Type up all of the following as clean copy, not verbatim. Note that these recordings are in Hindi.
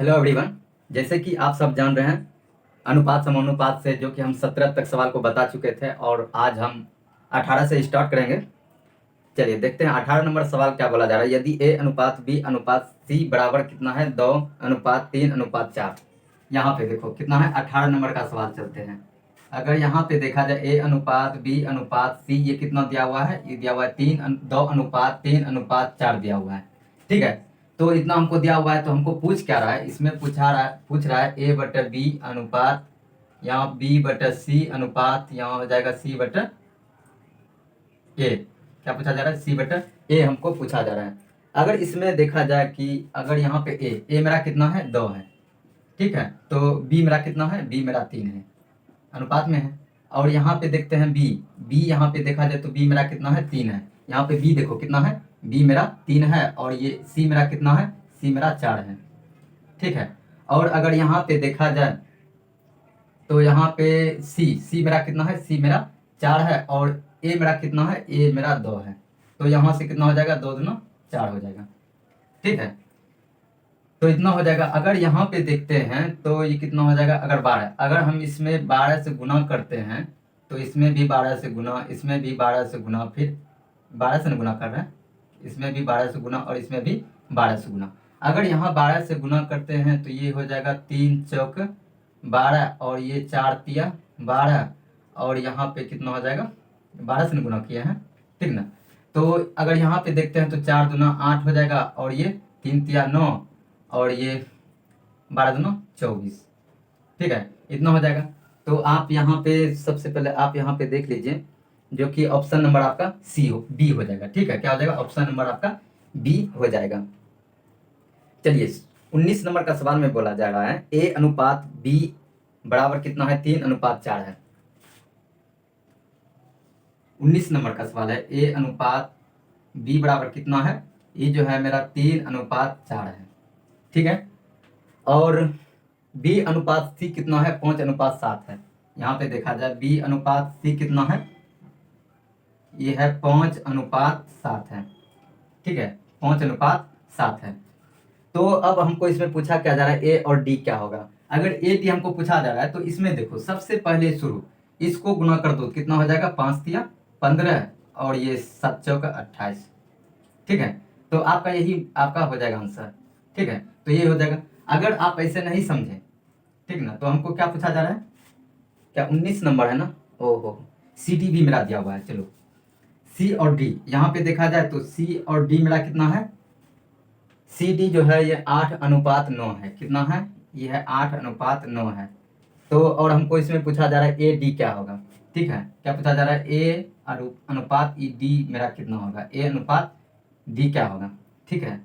Hello everyone. जैसे कि आप सब जान रहे हैं अनुपात समानुपात से जो कि हम 17 तक सवाल को बता चुके थे और आज हम 18 से स्टार्ट करेंगे। चलिए देखते हैं 18 नंबर सवाल क्या बोला जा रहा है। यदि ए अनुपात बी अनुपात सी बराबर कितना है 2 अनुपात 3 अनुपात 4। यहाँ पे देखो कितना है 18 नंबर का सवाल। चलते हैं अगर यहाँ पे देखा जाए ए अनुपात बी अनुपात सी ये कितना दिया हुआ है, ये दिया हुआ है 2 अनुपात 3 अनुपात 4 दिया हुआ है। ठीक है, तो इतना हमको दिया हुआ है तो हमको पूछ क्या रहा है, इसमें पूछ रहा है ए बटा बी अनुपात यहाँ बी बटा सी अनुपात यहाँ हो जाएगा सी बटा ए। क्या पूछा जा रहा है, सी बटा ए हमको पूछा जा रहा है। अगर इसमें देखा जाए कि अगर यहाँ पे ए मेरा कितना है 2 है, ठीक है, तो बी मेरा कितना है, बी मेरा 3 है, अनुपात में है। और यहाँ पे देखते हैं बी, बी यहाँ पे देखा जाए तो बी मेरा कितना है 3 है। यहाँ पे बी देखो कितना है, बी मेरा 3 है और ये सी मेरा कितना है, सी मेरा 4 है। ठीक है, और अगर यहाँ पे देखा जाए तो यहाँ पे सी मेरा कितना है, सी मेरा 4 है और ए मेरा कितना है, ए मेरा 2 है। तो यहाँ से कितना हो जाएगा, 2 दूना 4 हो जाएगा। ठीक है, तो इतना हो जाएगा। अगर यहाँ पे देखते हैं तो ये कितना हो जाएगा, अगर 12, अगर हम इसमें 12 से गुना करते हैं तो इसमें भी 12 से गुना, इसमें भी 12 से गुना, फिर 12 से गुना कर रहे हैं, इसमें भी 12 से गुना और इसमें भी 12 से गुना। अगर यहाँ 12 से गुना करते हैं तो ये हो जाएगा 3 चौक 12 और ये 4 तिया 12 और यहाँ पे कितना हो जाएगा, 12 से गुना किया है, ठीक ना। तो अगर यहाँ पे देखते हैं तो 4 दूना 8 हो जाएगा और ये 3 तिया 9 और ये 12 दूना 24। ठीक है, इतना हो जाएगा। तो आप यहाँ पे सबसे पहले आप यहाँ पे देख लीजिए जो कि ऑप्शन नंबर आपका सी हो बी हो जाएगा। ठीक है, क्या हो जाएगा, ऑप्शन नंबर आपका बी हो जाएगा। चलिए 19 नंबर का सवाल में बोला जा रहा है ए अनुपात बी बराबर कितना है, 3 अनुपात 4 है। 19 नंबर का सवाल है ए अनुपात बी बराबर कितना है, ये जो है मेरा 3 अनुपात 4 है। ठीक है, और बी अनुपात सी कितना है, 5 अनुपात 7 है। यहाँ पे देखा जाए बी अनुपात सी कितना है, ये है 5 अनुपात 7 है। ठीक है, 5 अनुपात 7 है। तो अब हमको इसमें पूछा क्या जा रहा है, ए और डी क्या होगा। अगर ए डी हमको पूछा जा रहा है तो इसमें देखो सबसे पहले शुरू इसको गुना कर दो, कितना हो जाएगा, 5 तिया 15 और ये 7 चौका 28। ठीक है, तो आपका यही आपका हो जाएगा आंसर। ठीक है, तो ये हो जाएगा। अगर आप ऐसे नहीं समझे, ठीक ना, तो हमको क्या पूछा जा रहा है, क्या 19 नंबर है ना, ओहो, सी डी भी मेरा दिया हुआ है। चलो सी और डी यहाँ पे देखा जाए तो सी और डी मेरा कितना है, सी डी जो है ये 8 अनुपात 9 है। कितना है, ये है 8 अनुपात 9 है। तो और हमको इसमें पूछा जा रहा है ए डी क्या होगा। ठीक है, क्या पूछा जा रहा है, ए अनुपात ई डी मेरा कितना होगा, ए अनुपात डी क्या होगा। ठीक है,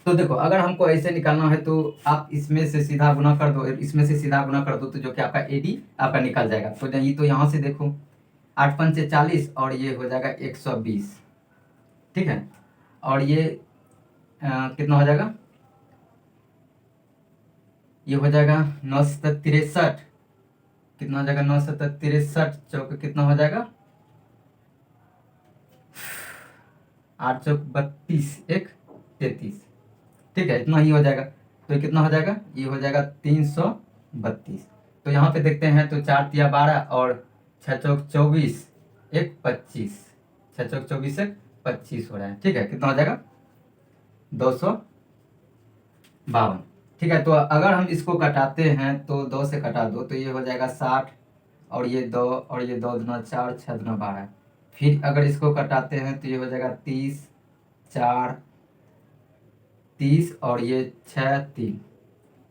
तो देखो अगर हमको ऐसे निकालना है तो आप इसमें से सीधा गुना कर दो, इसमें से सीधा गुना कर दो तो जो कि आपका ए डी आपका निकल जाएगा। तो ये तो यहाँ से देखो 8 पंचे 40 और ये हो जाएगा 120। ठीक है, और ये कितना हो जाएगा, ये हो जाएगा 9 सत्तर 63। कितना हो जाएगा, 9 सत्तर 63 चौक कितना हो जाएगा, 8 चौक 32 1 33। ठीक है, इतना ही हो जाएगा। तो ये कितना हो जाएगा, ये हो जाएगा 332। तो यहाँ पे देखते हैं तो 4 तिया 12 और 6 चौक 24 1 25, 6 चौक 24 1 25 हो रहा है। ठीक है, कितना हो जाएगा, 252। ठीक है, तो अगर हम इसको कटाते हैं तो 2 से कटा दो तो ये हो जाएगा 60 और ये 2 और ये 2 दूना 4 6 दूना 12। फिर अगर इसको कटाते हैं तो ये हो जाएगा 30 4 30 और ये 6 3।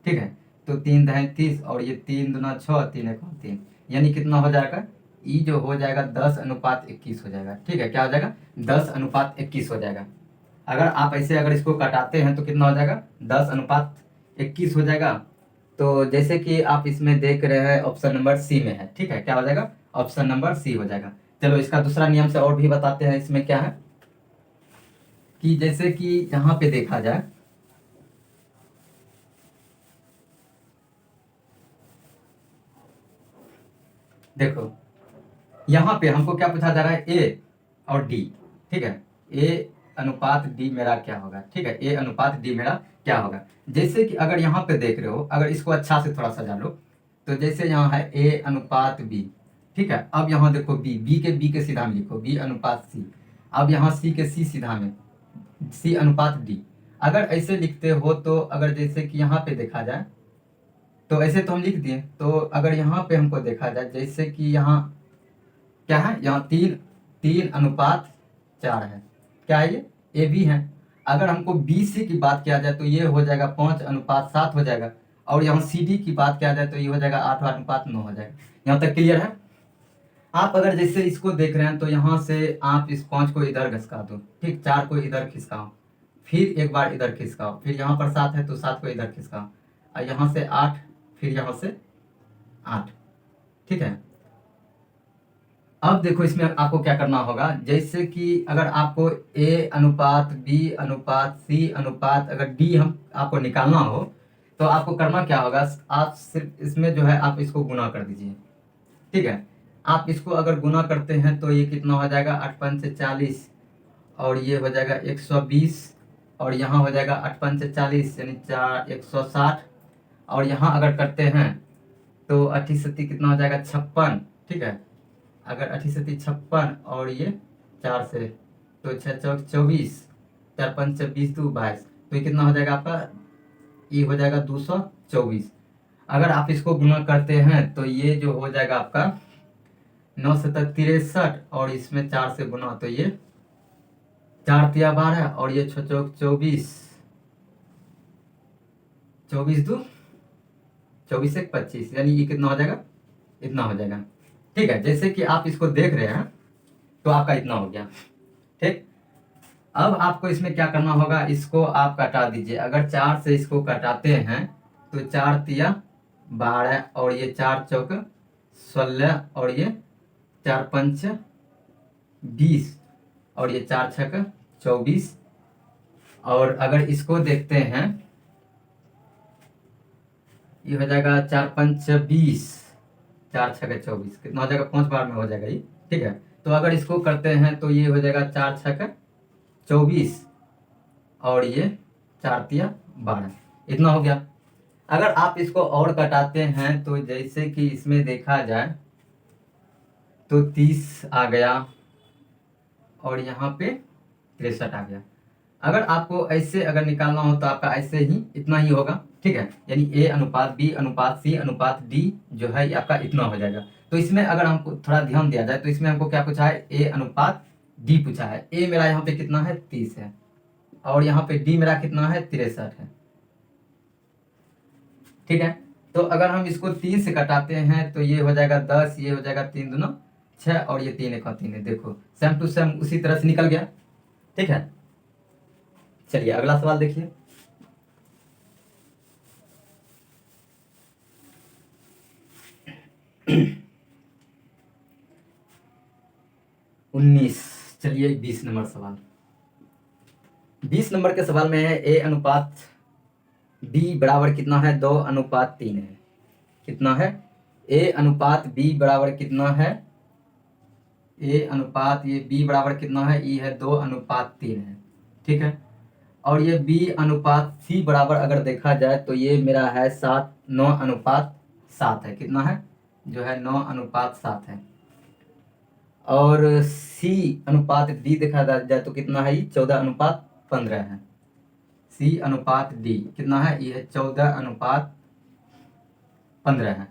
ठीक है, तो 3 दहें 30 और ये 3 दूना 6 3 एक 3, यानी कितना हो जाएगा, ये जो हो जाएगा 10 अनुपात 21 हो जाएगा। ठीक है, क्या हो जाएगा, 10 अनुपात 21 हो जाएगा। अगर आप ऐसे अगर इसको कटाते हैं तो कितना हो जाएगा, 10 अनुपात 21 हो जाएगा। तो जैसे कि आप इसमें देख रहे हैं ऑप्शन नंबर सी में है। ठीक है, क्या हो जाएगा, ऑप्शन नंबर सी हो जाएगा। चलो इसका दूसरा नियम से और भी बताते हैं। इसमें क्या है कि जैसे कि यहाँ पे देखा जाए, देखो यहाँ पे हमको क्या पूछा जा रहा है, ए और डी। ठीक है, ए अनुपात डी मेरा क्या होगा, ठीक है, ए अनुपात डी मेरा क्या होगा। जैसे कि अगर यहाँ पे देख रहे हो, अगर इसको अच्छा से थोड़ा सा जान लो, तो जैसे यहाँ है ए अनुपात बी, ठीक है। अब यहाँ देखो बी के सीधा में लिखो बी अनुपात सी। अब यहाँ सी के सी सीधा में सी अनुपात डी। अगर ऐसे लिखते हो तो अगर जैसे कि यहाँ पे देखा जाए तो ऐसे तो हम लिख दिए, तो अगर यहाँ पे हमको देखा जाए जैसे कि यहाँ क्या है, यहाँ 3:4 है, क्या है ये, ए बी है। अगर हमको बी सी की बात किया जाए तो ये हो जाएगा 5:7 हो जाएगा, और यहाँ सी डी की बात किया जाए तो ये हो जाएगा 8:9 हो जाएगा। यहाँ तक क्लियर है। आप अगर जैसे इसको देख रहे हैं तो यहाँ से आप इस 5 को इधर घसका दो, ठीक, 4 को इधर खिसकाओ, फिर एक बार इधर खिसकाओ, फिर यहाँ पर 7 है तो 7 को इधर खिसकाओ, और यहाँ से 8, फिर यहाँ से 8, ठीक है। अब देखो इसमें आपको क्या करना होगा, जैसे कि अगर आपको ए अनुपात बी अनुपात सी अनुपात अगर डी हम आपको निकालना हो तो आपको करना क्या होगा, आप सिर्फ इसमें जो है आप इसको गुना कर दीजिए, ठीक है। आप इसको अगर गुना करते हैं तो ये कितना हो जाएगा, 8×5 = 40, और ये हो जाएगा 120, और यहाँ हो जाएगा 8×5 = 40 यानी 160, और यहाँ अगर करते हैं तो 8×7 कितना हो जाएगा, 56, ठीक है। अगर 8×7 56, और ये 4 से तो 6×4 24, 4×5 20 2 22, तो ये कितना हो जाएगा आपका, ये हो जाएगा 224। अगर आप इसको गुना करते हैं तो ये जो हो जाएगा आपका 9×7 63, और इसमें 4 से गुना तो ये 4×3 12, और ये 6×4 24, 24 2 24 1 25, यानी ये कितना हो जाएगा, इतना हो जाएगा, ठीक है। जैसे कि आप इसको देख रहे हैं तो आपका इतना हो गया, ठीक। अब आपको इसमें क्या करना होगा, इसको आप कटा दीजिए। अगर 4 से इसको कटाते हैं तो 4×3 12, और ये 4×4 16, और ये 4×5 20, और ये 4×6 24, और अगर इसको देखते हैं ये हो जाएगा 4×5 20, 4×6 24, कितना हो जाएगा, 5 बार में हो जाएगा ये, ठीक है। तो अगर इसको करते हैं तो ये हो जाएगा 4×6 24, और ये 4×3 12, इतना हो गया। अगर आप इसको और कटाते हैं तो जैसे कि इसमें देखा जाए तो 30 आ गया, और यहाँ पे 63 आ गया। अगर आपको ऐसे अगर निकालना हो तो आपका ऐसे ही इतना ही होगा, ठीक है। यानी ए अनुपात बी अनुपात सी अनुपात डी जो है ये आपका इतना हो जाएगा। तो इसमें अगर हमको थोड़ा ध्यान दिया जाए तो इसमें हमको क्या पूछा है, ए अनुपात डी पूछा है। ए मेरा यहाँ पे कितना है, 30 है, और यहाँ पे डी मेरा कितना है, 63 है, ठीक है। तो अगर हम इसको 3 से कटाते हैं तो ये हो जाएगा 10, ये हो जाएगा 3 दूना 6, और ये 3 1 3 है, देखो सेम टू सेम उसी तरह से निकल गया, ठीक है। चलिए अगला सवाल देखिए। 19, चलिए 20 नंबर सवाल। 20 नंबर के सवाल में है ए अनुपात बी बराबर कितना है, 2:3 है, कितना है, ए अनुपात बी बराबर कितना है, ए अनुपात ये बी बराबर कितना है, ई है 2:3 है, ठीक है। और ये बी अनुपात सी बराबर अगर देखा जाए तो ये मेरा है 9:7 है, कितना है, जो है 9:7 है। और सी अनुपात डी देखा जाए तो कितना है, ये 14:15 है। सी अनुपात डी कितना है, ये 14:15 है,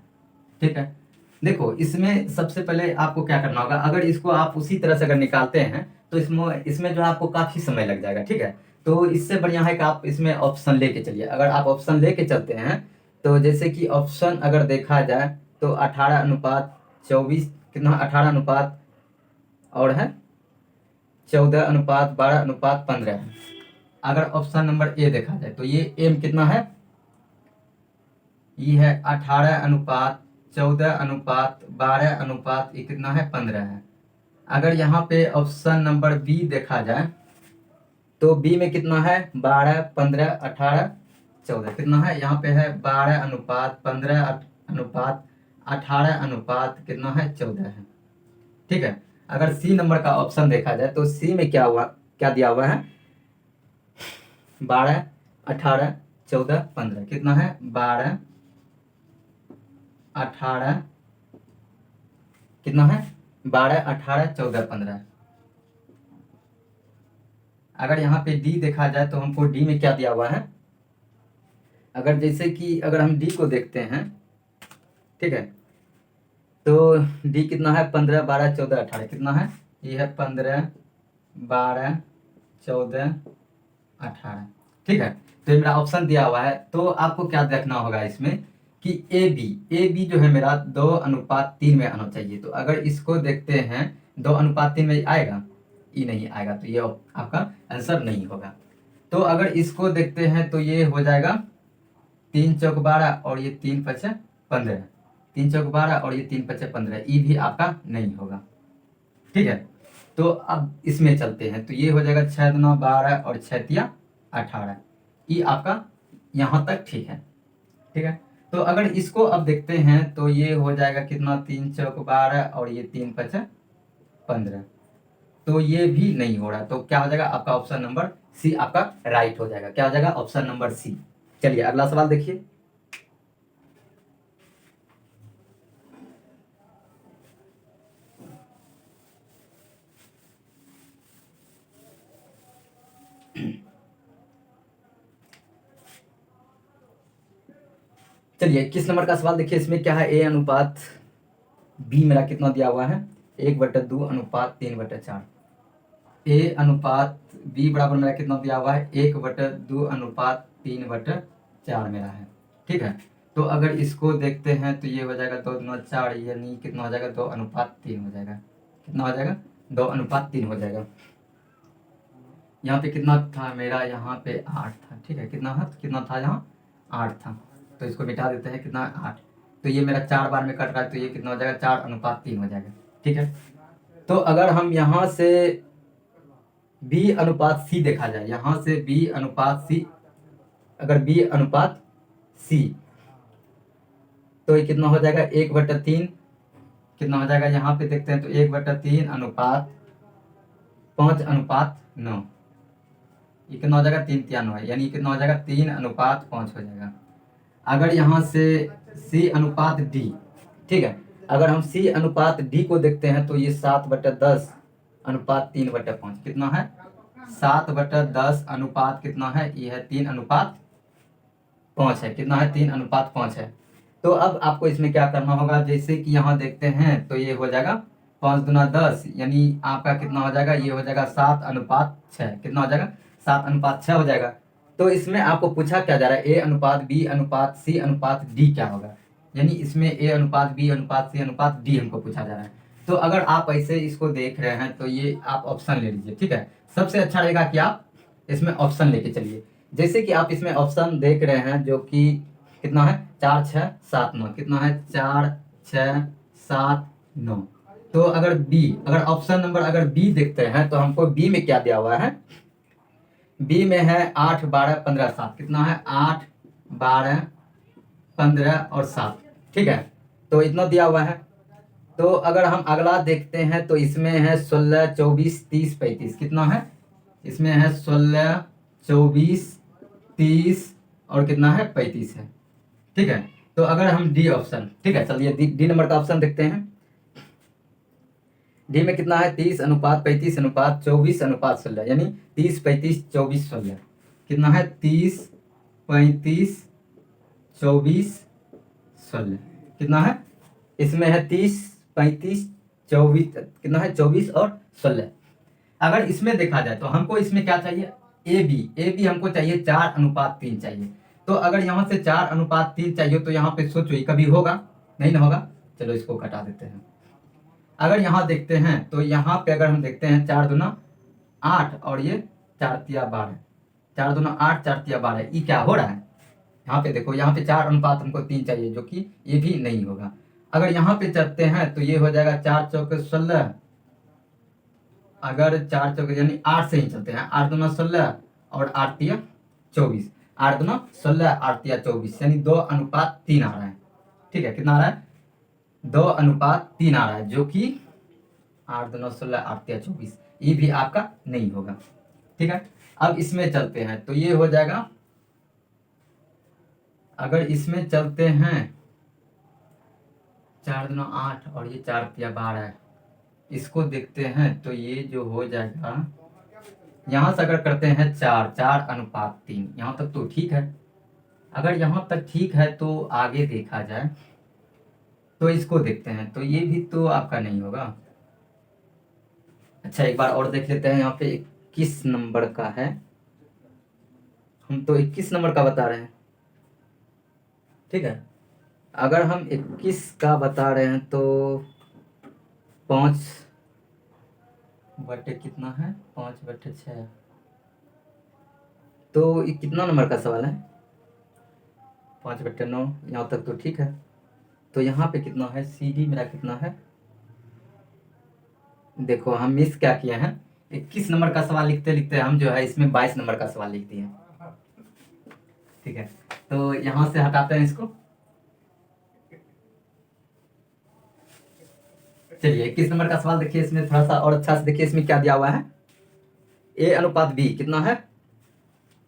ठीक है। देखो इसमें सबसे पहले आपको क्या करना होगा, अगर इसको आप उसी तरह से अगर निकालते हैं तो इसमें जो है आपको काफ़ी समय लग जाएगा, ठीक है। तो इससे बढ़िया है कि आप इसमें ऑप्शन लेके चलिए। अगर आप ऑप्शन लेके चलते हैं तो जैसे कि ऑप्शन अगर देखा जाए तो 18:24 कितना, 18 अनुपात और है 14:12:15 है। अगर ऑप्शन नंबर ए देखा जाए तो ये एम कितना है, ये है 18:14:12 ये कितना है, 15 है। अगर यहाँ पे ऑप्शन नंबर बी देखा जाए तो बी में कितना है, 12 15 18 14 कितना है, यहाँ पे है 12:15:18 कितना है, 14 है, ठीक है। अगर सी नंबर का ऑप्शन देखा जाए तो सी में क्या हुआ, क्या दिया हुआ है, 12, 18, 14, 15 कितना है 12, 18 कितना है 12, 18, 14, 15। अगर यहाँ पे डी देखा जाए तो हमको डी में क्या दिया हुआ है, अगर जैसे कि अगर हम डी को देखते हैं, ठीक है, तो डी कितना है 15, 12, 14, 18 कितना है, ये है 15, 12, 14, 18, ठीक है। तो ये मेरा ऑप्शन दिया हुआ है, तो आपको क्या देखना होगा इसमें कि ए बी जो है मेरा 2:3 में आना चाहिए। तो अगर इसको देखते हैं 2:3 में आएगा, ये नहीं आएगा, तो ये आपका आंसर नहीं होगा। तो अगर इसको देखते हैं तो ये हो जाएगा 3 चौक 12 और ये 3 पचे 15, 3 चौक 12 और ये 3 पचे 15, ये भी आपका नहीं होगा, ठीक है। तो अब इसमें चलते हैं, तो ये हो जाएगा 6 दूना 12 और 6 तिया 18, ये आपका यहाँ तक ठीक है, ठीक है। तो अगर इसको अब देखते हैं तो ये हो जाएगा कितना 3 चौक 12 और ये 3 पचे 15, तो ये भी नहीं हो रहा। तो क्या हो जाएगा आपका ऑप्शन नंबर सी आपका राइट हो जाएगा। क्या हो जाएगा ऑप्शन नंबर सी। चलिए अगला सवाल देखिए। चलिए 21 नंबर का सवाल देखिए, इसमें क्या है, ए अनुपात बी मेरा कितना दिया हुआ है 1/2 अनुपात 3/4। ए अनुपात बी बराबर मेरा कितना दिया हुआ है 1/2 अनुपात 3/4 मेरा है, ठीक है। तो अगर इसको देखते हैं तो ये हो जाएगा 2×4, यानी कितना हो जाएगा 2:3 हो जाएगा, कितना हो जाएगा 2:3 हो जाएगा। यहाँ पे कितना था मेरा, यहाँ पे 8 था, ठीक है, कितना था यहाँ 8 था, तो इसको मिटा देते हैं, कितना 8, तो ये मेरा 4 बार में कट रहा है, तो ये कितना हो जाएगा 4:3 हो जाएगा, ठीक है। तो अगर हम यहाँ से बी अनुपात सी देखा जाए, यहाँ से बी अनुपात सी, अगर बी अनुपात सी तो ये कितना हो जाएगा 1/3, कितना हो जाएगा यहाँ पे देखते हैं तो 1/3 अनुपात 5:9, ये कितना हो जाएगा 3 तिया 9, यानी कितना हो जाएगा 3:5 हो जाएगा। अगर यहाँ से सी अनुपात डी, ठीक है, अगर हम सी अनुपात डी को देखते हैं तो ये 7/10 अनुपात 3/5 कितना है 7/10 अनुपात कितना है, ये है 3:5 है, कितना है 3:5 है। तो अब आपको इसमें क्या करना होगा, जैसे कि यहाँ देखते हैं तो ये हो जाएगा 5 दूना 10, यानी आपका कितना हो जाएगा, ये हो जाएगा 7:6, कितना हो जाएगा 7:6 हो जाएगा। तो इसमें आपको पूछा क्या जा रहा है, ए अनुपात बी अनुपात सी अनुपात डी क्या होगा, यानी इसमें ए अनुपात बी अनुपात सी अनुपात डी हमको पूछा जा रहा है। तो अगर आप ऐसे इसको देख रहे हैं तो ये आप ऑप्शन ले लीजिए, ठीक है। सबसे अच्छा रहेगा कि आप इसमें ऑप्शन लेके चलिए। जैसे कि आप इसमें ऑप्शन देख रहे हैं जो कि कितना है 4 6 7 9, कितना है 4 6 7 9। तो अगर ऑप्शन नंबर अगर बी देखते हैं तो हमको बी में क्या दिया हुआ है, बी में है 8 12 15 7, कितना है 8 12 15 और 7, ठीक है, तो इतना दिया हुआ है। तो अगर हम अगला देखते हैं तो इसमें है 16 24 30 35, कितना है इसमें है 16 24 30 और कितना है 35 है, ठीक है। तो अगर हम डी ऑप्शन, ठीक है, चलिए डी नंबर का ऑप्शन देखते हैं। डी में कितना है 30 अनुपात 35 अनुपात 24 अनुपात 16, यानी 30 35 24 16, कितना है 30 35 24 16, कितना है इसमें है 30 35 24, कितना है 24 और 16। अगर इसमें देखा जाए तो हमको इसमें क्या चाहिए, ए बी हमको चाहिए 4:3 चाहिए। तो अगर यहाँ से 4:3 चाहिए तो यहाँ पे सोचो ये कभी होगा नहीं ना होगा, चलो इसको घटा देते हैं। अगर यहाँ देखते हैं तो यहाँ पे अगर हम देखते हैं 4 दूना 8 और ये 4 तिया 12, 4 दूना 8 4 तिया 12, ये क्या हो रहा है, यहाँ पे देखो, यहाँ पे 4:3 हमको 3 चाहिए, जो कि ये भी नहीं होगा। अगर यहाँ पे चलते हैं तो ये हो जाएगा 4 चौक 16, अगर 4 चौक यानी 8 से ही चलते हैं, 8 दूना 16 और 8 तिया 24, 8 दूना 16 8 तिया 24, यानी 2:3 आ रहा है, ठीक है, कितना आ रहा है 2:3 आ रहा है, जो कि 8 दूना 16 8 तिया 24, ये भी आपका नहीं होगा, ठीक है। अब इसमें चलते हैं तो ये हो जाएगा, अगर इसमें चलते हैं 4 दूना 8 और ये 4 तिया 12, इसको देखते हैं तो ये जो हो जाएगा, यहाँ से अगर करते हैं 4:4:3, यहाँ तक तो ठीक है। अगर यहाँ तक ठीक है तो आगे देखा जाए तो इसको देखते हैं तो ये भी तो आपका नहीं होगा। अच्छा एक बार और देख लेते हैं, यहाँ पे 21 नंबर का है, हम तो 21 नंबर का बता रहे हैं, ठीक है। अगर हम 21 का बता रहे हैं तो 5 बटे कितना है, 5/6, तो ये कितना नंबर का सवाल है, 5/9, यहाँ तक तो ठीक है। तो यहाँ पे कितना है, सी डी मेरा कितना है, देखो हम मिस क्या किए हैं, 21 नंबर का सवाल लिखते लिखते हम जो है इसमें 22 नंबर का सवाल लिख दिए, ठीक है। तो यहाँ से हटाते हैं इसको, चलिए 21 नंबर का सवाल देखिए, इसमें थोड़ा सा और अच्छा से देखिए, इसमें क्या दिया हुआ है, A/B कितना है,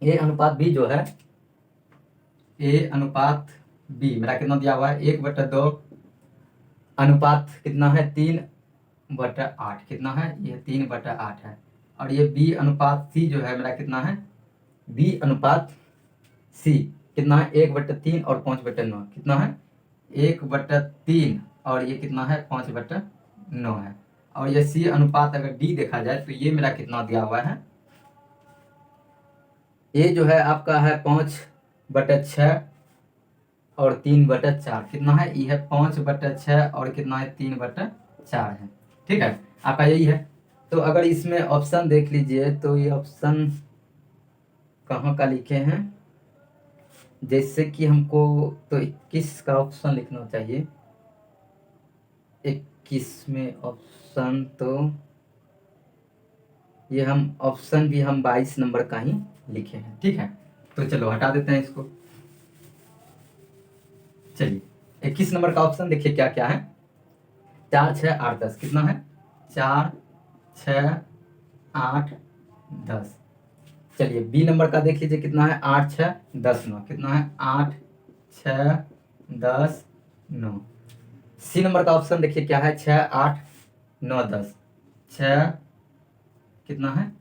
A/B जो है, A/B मेरा कितना दिया हुआ है, 1/2 अनुपात कितना है, 3/8 कितना है, ये 3/8 है। और ये B/C जो है मेरा कितना है, B/C कितना है, 1/3 और 5/9 कितना है, 1/3 और ये कितना है, 5/9 है। और ये C अनुपात अगर D देखा जाए तो ये मेरा कितना दिया हुआ है, ये जो है आपका है 5/6 और 3/4 कितना है, ये है 5/6 और कितना है, 3/4 है, ठीक है, आपका यही है। तो अगर इसमें ऑप्शन देख लीजिए तो ये ऑप्शन कहाँ का लिखे हैं, जैसे कि हमको तो 21 का ऑप्शन लिखना चाहिए, 21 में ऑप्शन, तो ये हम ऑप्शन भी हम 22 नंबर का ही लिखे हैं, ठीक है। तो चलो हटा देते हैं इसको, चलिए 21 नंबर का ऑप्शन देखिए क्या क्या है, 4, 6, 8, 10 कितना है, 4, 6, 8, 10। चलिए बी नंबर का देख लीजिए कितना है, 8, 6, 10, 9 कितना है, 8, 6, 10, 9। सी नंबर का ऑप्शन देखिए क्या है, 6, 8, 9, 10, 6 कितना है,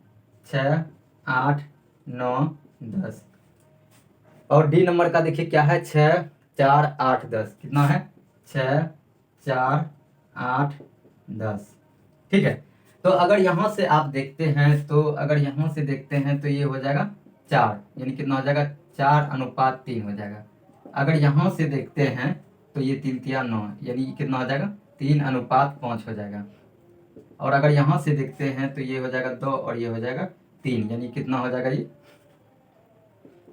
6, 8, 9, 10। और डी नंबर का देखिए क्या है, 6, 4, 8, 10 कितना है, 6, 4, 8, 10, ठीक है। तो अगर यहाँ से आप देखते हैं तो अगर यहाँ से देखते हैं तो ये हो जाएगा 4, यानी कितना हो जाएगा, 4:3 हो जाएगा। अगर यहाँ से देखते हैं तो ये 3 तिया 9, यानी कितना हो जाएगा, 3:5 हो जाएगा। और अगर यहाँ से देखते हैं तो ये हो जाएगा 2 और ये हो जाएगा 3, यानी कितना हो जाएगा, ये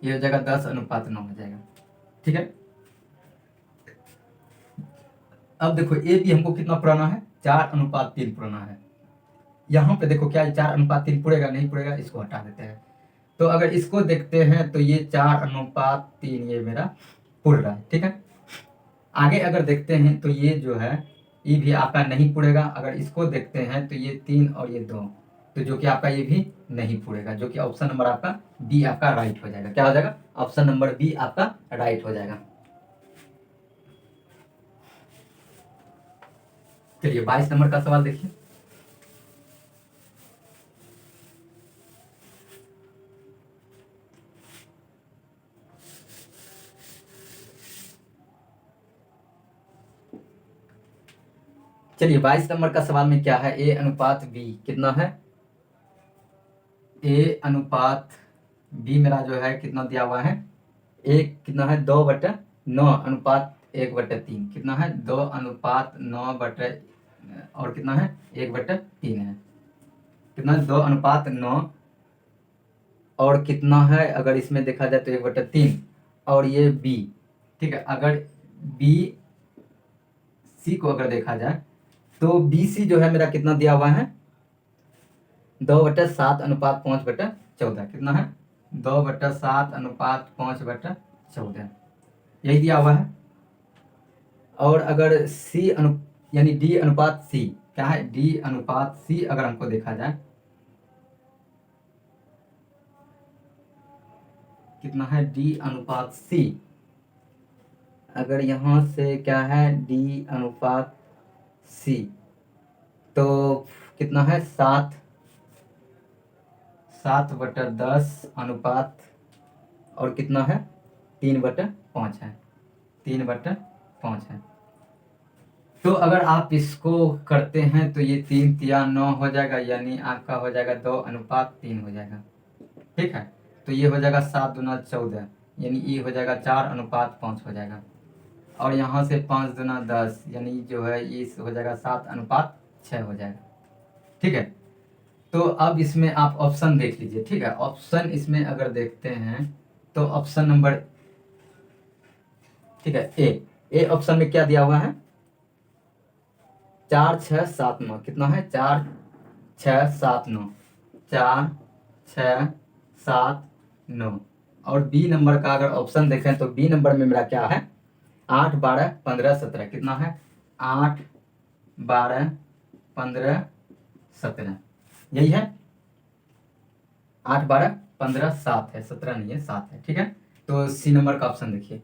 हो जाएगा 10:9 हो जाएगा, ठीक है। अब देखो ए भी हमको कितना पुराना है, 4:3 पुराना है। यहाँ पे देखो क्या 4:3 पुरेगा, नहीं पुरेगा, इसको हटा देते हैं। तो अगर इसको देखते हैं तो ये 4:3 ये मेरा पुर रहा है, ठीक है। आगे अगर देखते हैं तो ये जो है ये भी आपका नहीं पुरेगा। अगर इसको देखते हैं तो ये 3 और ये 2, तो जो कि आपका ये भी नहीं पुरेगा, जो कि ऑप्शन नंबर आपका बी आपका राइट हो जाएगा। क्या हो जाएगा, ऑप्शन नंबर बी आपका राइट हो जाएगा। चलिए 22 नंबर का सवाल देखिए, चलिए 22 नंबर का सवाल में क्या है, A/B कितना है, A/B मेरा जो है कितना दिया हुआ है, एक कितना है, 2/9:1/3 कितना है, 2:9 और कितना है, 1/3 है, कितना 2:9 और कितना है, अगर इसमें देखा जाए तो 1/3 और ये बी, ठीक है। अगर बी सी को अगर देखा जाए तो बी सी जो है मेरा कितना दिया हुआ है, 2/7:5/14 कितना है, 2/7:5/14 यही दिया हुआ है। और अगर सी यानी D/C क्या है, D/C अगर हमको देखा जाए कितना है डी अनुपात सी, अगर यहाँ से क्या है डी अनुपात सी, तो कितना है 7/10 अनुपात और कितना है 3/5 है, 3/5 है। तो अगर आप इसको करते हैं तो ये 3 तिया 9 हो जाएगा, यानी आपका हो जाएगा 2/3 हो जाएगा। ठीक है, तो ये हो जाएगा 7 दूना 14, यानी ये हो जाएगा 4/5 हो जाएगा। और यहाँ से 5 दूना 10, यानी जो है ये हो जाएगा 7/6 हो जाएगा। ठीक है, तो अब इसमें आप ऑप्शन देख लीजिए। ठीक है, ऑप्शन इसमें अगर देखते हैं तो ऑप्शन नंबर, ठीक है, ए ऑप्शन में क्या दिया हुआ है 4 6 7 9, कितना है 4 6 7 9, 4 6 7 9। और बी नंबर का अगर ऑप्शन देखें तो बी नंबर में मेरा क्या है 8 12 15 17, कितना है 8 12 15 17, यही है 8 12 15 7 है, 17 नहीं है 7 है। ठीक है, तो सी नंबर का ऑप्शन देखिए,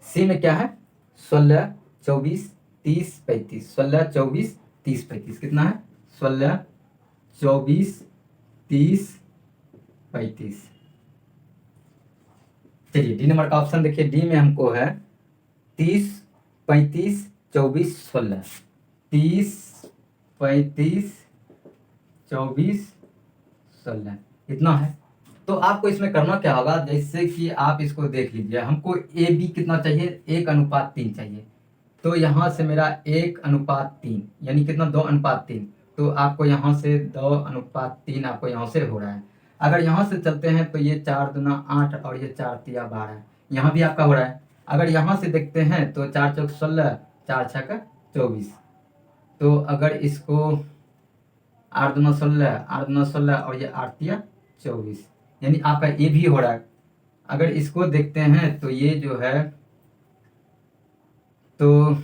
सी में क्या है 16 24 30 35, 16 24 30 35, कितना है 16 24 30 35। चलिए डी नंबर का ऑप्शन देखिए, डी में हमको है 30 35 24 16, 30 35 24 16, इतना है। तो आपको इसमें करना क्या होगा, जैसे कि आप इसको देख लीजिए, हमको ए बी कितना चाहिए 1/3 चाहिए। तो यहाँ से मेरा 1/3 यानी कितना 2/3, तो आपको यहाँ से 2/3 आपको यहाँ से हो रहा है। अगर यहाँ से चलते हैं तो ये 4 दूना 8 और ये 4 तिया 12, यहाँ भी आपका हो रहा है। अगर यहाँ से देखते हैं तो 4 चौक 16, 4 छक 24, तो अगर इसको 8 दूना 16, 8 दूना 16 और ये 8 तिया 24, यानी आपका ये भी हो रहा है। अगर इसको देखते हैं तो ये जो है तो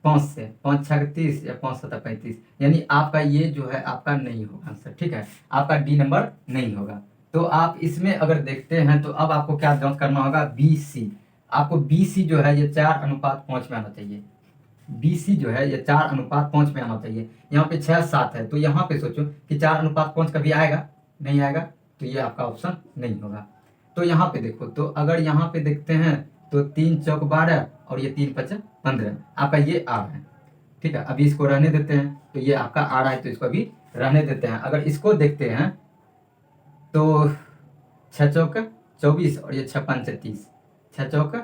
5 से 5 छक 30 या 5 7 35, यानी आपका ये जो है आपका नहीं होगा आंसर। ठीक है, आपका डी नंबर नहीं होगा। तो आप इसमें अगर देखते हैं तो अब आपको क्या जांच करना होगा बी सी, आपको बी सी जो है ये 4/5 में आना चाहिए। बी सी जो है ये 4/5 में आना चाहिए। यहाँ पे 6 7 है, तो यहाँ पे सोचो कि 4/5 कभी आएगा नहीं आएगा, तो ये आपका ऑप्शन नहीं होगा। तो यहाँ पे देखो, तो अगर यहाँ पे देखते हैं तो 3 चौक 12 और ये 3 5 15, आपका ये आ रहा है। ठीक है, अभी इसको रहने देते हैं, तो ये आपका आ रहा है तो इसको अभी रहने देते हैं। अगर इसको देखते हैं तो 6 चौक 24 और ये 6 5 30, 6 चौक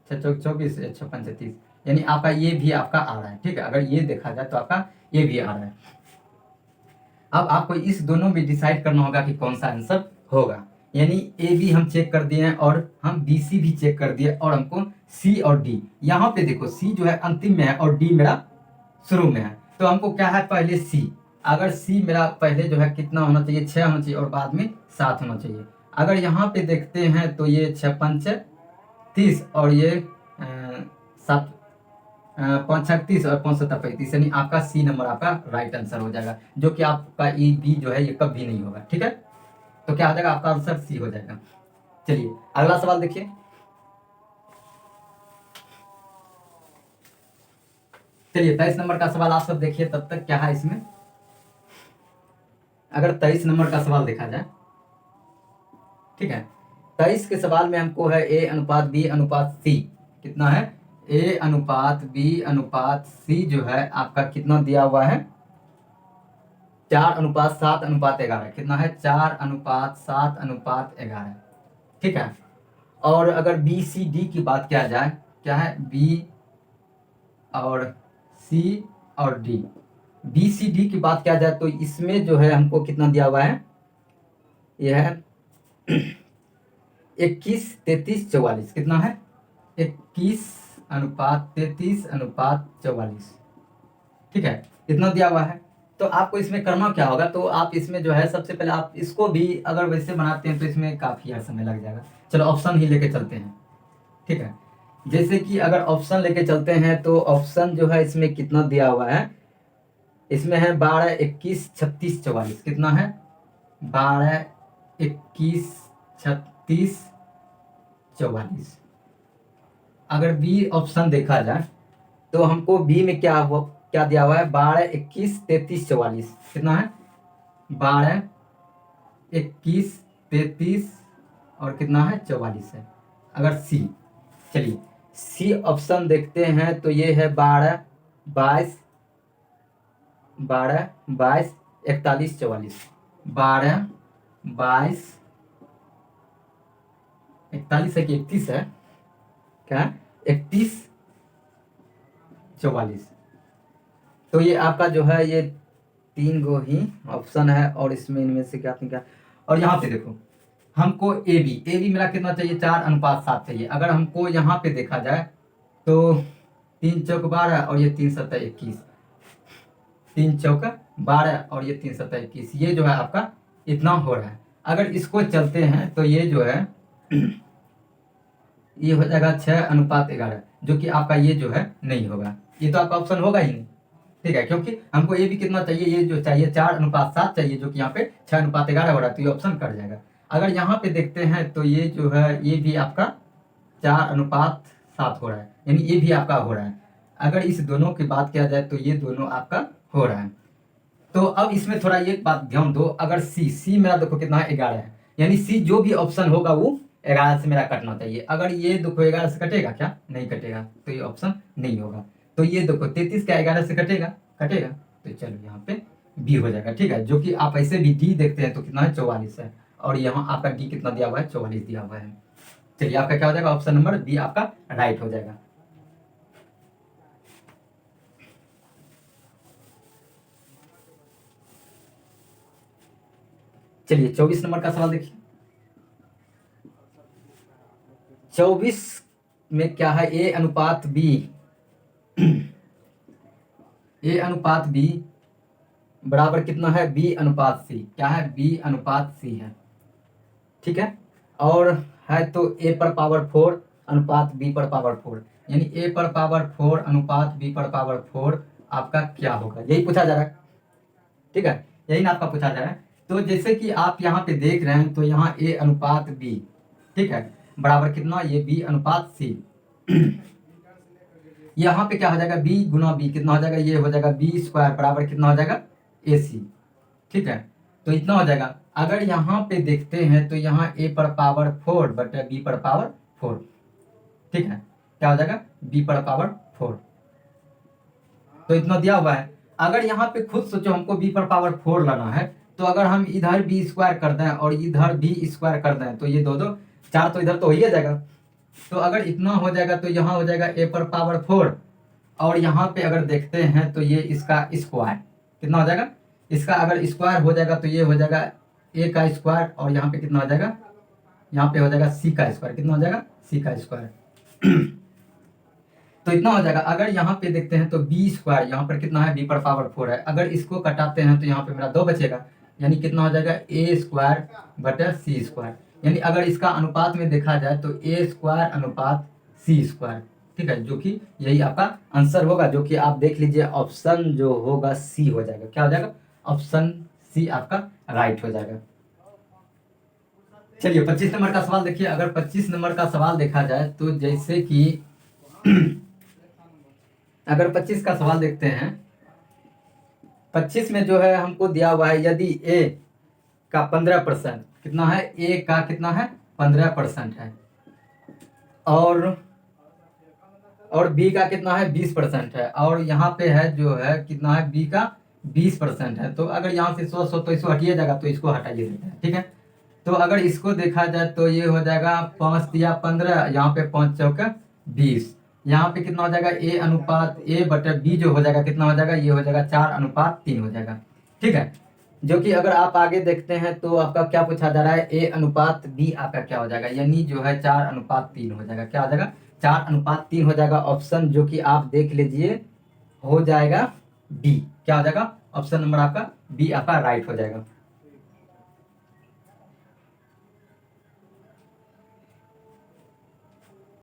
24 6 5 30, यानी आपका ये भी आपका आ रहा है। ठीक है, अगर ये देखा जाए तो आपका ये भी आ रहा है। अब आपको इस दोनों में डिसाइड करना होगा कि कौन सा आंसर होगा। यानी ए बी हम चेक कर दिए हैं और हम बी सी भी चेक कर दिए, और हमको सी और डी, यहाँ पे देखो सी जो है अंतिम में है और डी मेरा शुरू में है। तो हमको क्या है पहले सी, अगर सी मेरा पहले जो है कितना होना चाहिए 6 होना चाहिए और बाद में 7 होना चाहिए। अगर यहाँ पे देखते हैं तो ये 6 5 30 और ये 7 5 छक 30 और 5 7 35, यानी आपका सी नंबर आपका राइट आंसर हो जाएगा, जो कि आपका ई बी जो है ये कभी नहीं होगा। ठीक है, तो क्या हो जाएगा आपका आंसर सी हो जाएगा। चलिए अगला सवाल देखिए। चलिए 23 नंबर का सवाल आप सब देखिए, तब तक क्या है इसमें। अगर 23 नंबर का सवाल देखा जाए, ठीक है, 23 के सवाल में हमको है ए अनुपात बी अनुपात सी, कितना है ए अनुपात बी अनुपात सी जो है आपका कितना दिया हुआ है 4:7:11, कितना है 4:7:11। ठीक है, और अगर बी सी डी की बात किया जाए, क्या है बी और सी और डी, बी सी डी की बात किया जाए तो इसमें जो है हमको कितना दिया हुआ है, यह है 21 33 44, कितना है 21:33:44। ठीक है, इतना दिया हुआ है। तो आपको इसमें करना क्या होगा, तो आप इसमें जो है सबसे पहले आप इसको भी अगर वैसे बनाते हैं तो इसमें काफ़ी समय लग जाएगा। चलो ऑप्शन ही लेके चलते हैं। ठीक है, जैसे कि अगर ऑप्शन लेके चलते हैं तो ऑप्शन जो है इसमें कितना दिया हुआ है, इसमें है 12 21 36 44, कितना है 12, 21, 36, 44। अगर बी ऑप्शन देखा जाए तो हमको बी में क्या दिया हुआ है, 12, 21, 33, 44। कितना है, 12, 21, 33 और कितना है, 44 है। अगर सी, चलिए सी ऑप्शन देखते हैं तो ये है 12, 22, 12, 22, 41, 44। 12, 22, 41 है कि 31 है, क्या है, 31, 44। तो ये आपका जो है ये 3 गो ही ऑप्शन है और इसमें इनमें से क्या। और यहाँ पे देखो हमको ए बी मेरा कितना चाहिए, 4:7 चाहिए। अगर हमको यहाँ पे देखा जाए तो 3 चौक 12 और ये 3 7 21, 3 चौक 12 और ये 3 7 21, ये जो है आपका इतना हो रहा है। अगर इसको चलते हैं तो ये जो है ये हो जाएगा 6:11, जो कि आपका ये जो है नहीं होगा, ये तो आपका ऑप्शन होगा ही नहीं। ठीक है, क्योंकि हमको ये भी कितना चाहिए, ये जो चाहिए 4:7 चाहिए, जो कि यहाँ पे 6:11 हो रहा है, तो ये ऑप्शन कट जाएगा। अगर यहाँ पे देखते हैं तो ये जो है ये भी आपका 4:7 हो रहा है, यानी ये भी आपका हो रहा है। अगर इस दोनों की बात किया जाए तो ये दोनों आपका हो रहा है। तो अब इसमें थोड़ा ये बात ध्यान दो, अगर सी मेरा देखो कितना है, 11 है, यानी सी जो भी ऑप्शन होगा वो 11 से मेरा कटना चाहिए। अगर ये देखो 11 से कटेगा क्या, नहीं कटेगा, तो ये ऑप्शन नहीं होगा। तो ये देखो 33 का 11 से कटेगा, तो चलो यहाँ पे बी हो जाएगा। ठीक है, जो कि आप ऐसे भी डी देखते हैं तो कितना है, 44 है, और यहाँ आपका डी कितना दिया हुआ है, 44 दिया हुआ है। चलिए आपका क्या हो जाएगा, ऑप्शन नंबर बी आपका राइट हो जाएगा। चलिए 24 नंबर का सवाल देखिए। 24 में क्या है, A:B, A:B बराबर कितना है, B:C। क्या है, B:C है। ठीक है, और है तो A/4 अनुपात B/4, यानी A/4 अनुपात B/4 आपका क्या होगा, यही पूछा जा रहा है। ठीक है, यही ना आपका पूछा जा रहा है। तो जैसे कि आप यहाँ पे देख रहे हैं तो यहाँ A:B, ठीक है, बराबर कितना, ये B:C। यहाँ पे क्या हो जाएगा, B गुना B कितना हो जाएगा, ये हो जाएगा B² बराबर कितना हो जाएगा, AC। ठीक है, तो इतना हो जाएगा। अगर यहाँ पे देखते हैं तो यहाँ A/4 बटे B/4, ठीक है, क्या हो जाएगा, B/4। तो इतना दिया हुआ है। अगर यहाँ पे खुद सोचो हमको B/4 लाना है, तो अगर हम इधर B² कर दें और इधर B² कर दें तो ये दो 4 तो इधर तो हो ही जाएगा। तो अगर इतना हो जाएगा तो यहाँ हो जाएगा A/4, और यहाँ पे अगर देखते हैं तो ये इसका स्क्वायर कितना हो जाएगा, इसका अगर स्क्वायर हो जाएगा तो ये हो जाएगा A का स्क्वायर, और यहाँ पे कितना हो जाएगा, यहाँ पे हो जाएगा C का स्क्वायर, कितना हो जाएगा, C का स्क्वायर। तो इतना हो जाएगा। अगर यहाँ पे देखते हैं तो B² यहाँ पर कितना है, B/4 है। अगर इसको कटाते हैं तो यहाँ पे मेरा 2 बचेगा, यानी कितना हो जाएगा, A² बटे C², यानी अगर इसका अनुपात में देखा जाए तो A² अनुपात C²। ठीक है, जो कि यही आपका आंसर होगा, जो कि आप देख लीजिए ऑप्शन जो होगा सी हो जाएगा। क्या हो जाएगा, ऑप्शन सी आपका राइट हो जाएगा। चलिए 25 नंबर का सवाल देखिए। अगर 25 नंबर का सवाल देखा जाए तो जैसे कि अगर 25 का सवाल देखते हैं, 25 में जो है हमको दिया हुआ है, यदि A का 15% कितना है, A का कितना है, 15% है, और B का कितना है, 20% है, और यहाँ पे है जो है कितना है, B का 20% है। तो अगर यहाँ से 100 तो इसको हटिए जाएगा, तो इसको हटाइए देते हैं। ठीक है, तो अगर इसको देखा जाए तो ये हो जाएगा 5 दिया 15, यहाँ पे 5 चौका 20, यहाँ पे कितना हो जाएगा, A बटे B जो हो जाएगा कितना हो जाएगा, ये हो जाएगा 4:3 हो जाएगा। ठीक है, जो कि अगर आप आगे देखते हैं तो आपका क्या पूछा जा रहा है, A:B आपका क्या हो जाएगा, यानी जो है 4:3 हो जाएगा। क्या हो जाएगा, 4:3 हो जाएगा। ऑप्शन जो कि आप देख लीजिए हो जाएगा बी। क्या हो जाएगा, ऑप्शन नंबर आपका बी आपका राइट हो जाएगा।